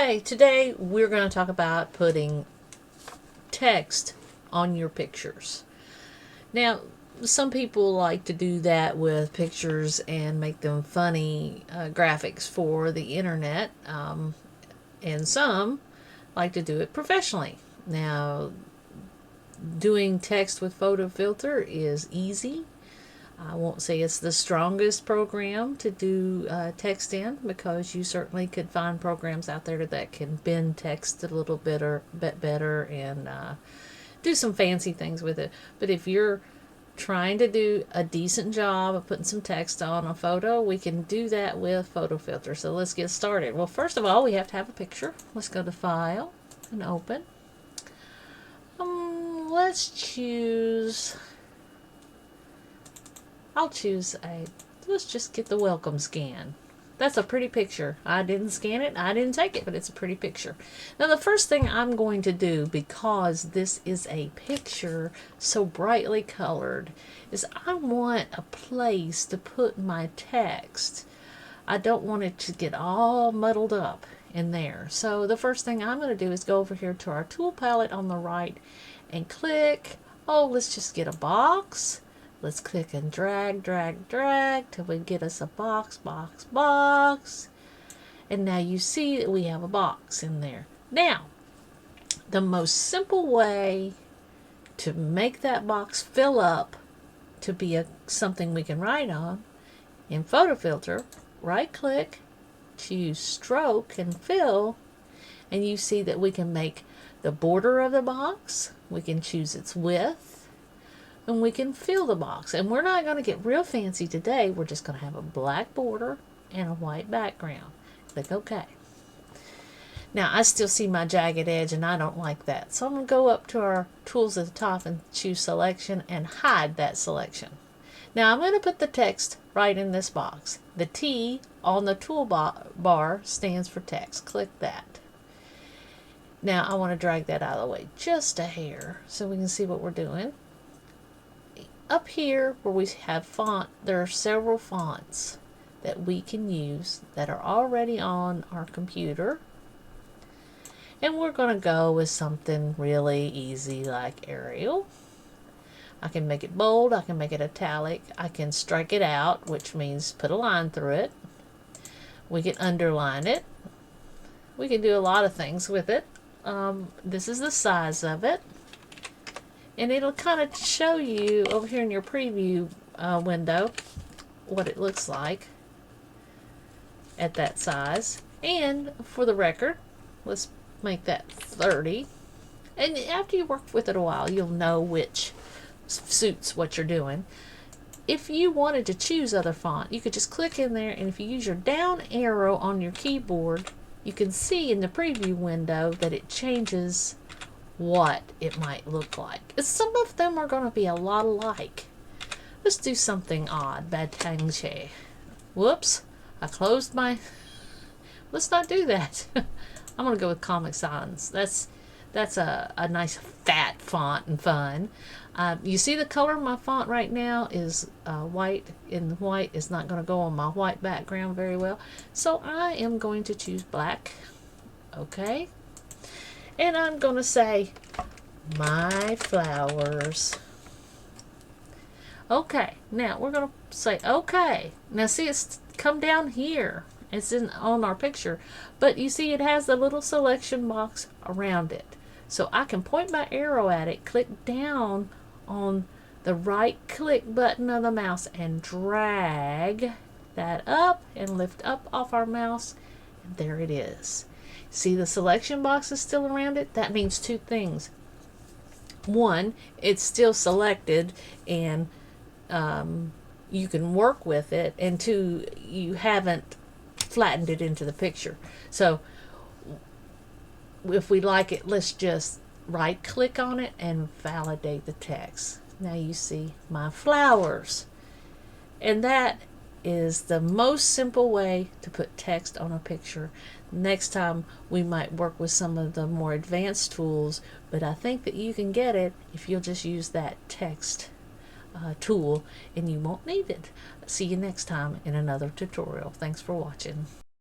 Okay, today we're going to talk about putting text on your pictures. Now, some people like to do that with pictures and make them funny graphics for the internet, and some like to do it professionally. Now, doing text with Photofiltre is easy. I won't say it's the strongest program to do text in, because you certainly could find programs out there that can bend text a little bit better and do some fancy things with it. But if you're trying to do a decent job of putting some text on a photo, we can do that with Photofiltre. So let's get started. Well, first of all, we have to have a picture. Let's go to File and Open. Let's choose... let's just get the welcome scan. That's a pretty picture. I didn't scan it, I didn't take it, but it's a pretty picture. Now the first thing I'm going to do, because this is a picture so brightly colored, is I want a place to put my text. I don't want it to get all muddled up in there. So the first thing I'm going to do is go over here to our tool palette on the right and click, let's just get a box. Let's click and drag till we get us a box. And now you see that we have a box in there. Now, the most simple way to make that box fill up to be something we can write on, in Photofiltre, right click, choose Stroke and Fill, and you see that we can make the border of the box, we can choose its width, and we can fill the box. And we're not going to get real fancy today. We're just going to have a black border and a white background. Click OK. Now I still see my jagged edge and I don't like that. So I'm going to go up to our tools at the top and choose Selection and hide that selection. Now I'm going to put the text right in this box. The T on the toolbar stands for text. Click that. Now I want to drag that out of the way just a hair so we can see what we're doing. Up here where we have font, there are several fonts that we can use that are already on our computer. And we're going to go with something really easy like Arial. I can make it bold, I can make it italic, I can strike it out, which means put a line through it. We can underline it. We can do a lot of things with it. This is the size of it. And it'll kind of show you over here in your preview window what it looks like at that size. And for the record, let's make that 30. And after you work with it a while, you'll know which suits what you're doing. If you wanted to choose other font, you could just click in there, and if you use your down arrow on your keyboard, you can see in the preview window that it changes what it might look like. Some of them are going to be a lot alike. Let's do something odd. Batanche. Whoops. I closed my... Let's not do that. I'm going to go with Comic Sans. That's a nice fat font and fun. You see the color of my font right now is white, and white is not going to go on my white background very well. So I am going to choose black. Okay. And I'm going to say, my flowers. Okay, now we're going to say, okay. Now see, it's come down here. It's on our picture. But you see it has a little selection box around it. So I can point my arrow at it, click down on the right click button of the mouse, and drag that up and lift up off our mouse. And there it is. See, the selection box is still around it. That means two things. One, it's still selected and you can work with it. And two, you haven't flattened it into the picture. So if we like it, let's just right click on it and validate the text. Now you see my flowers. And that is the most simple way to put text on a picture. Next time we might work with some of the more advanced tools, but I think that you can get it if you'll just use that text tool, and you won't need it. See you next time in another tutorial. Thanks for watching.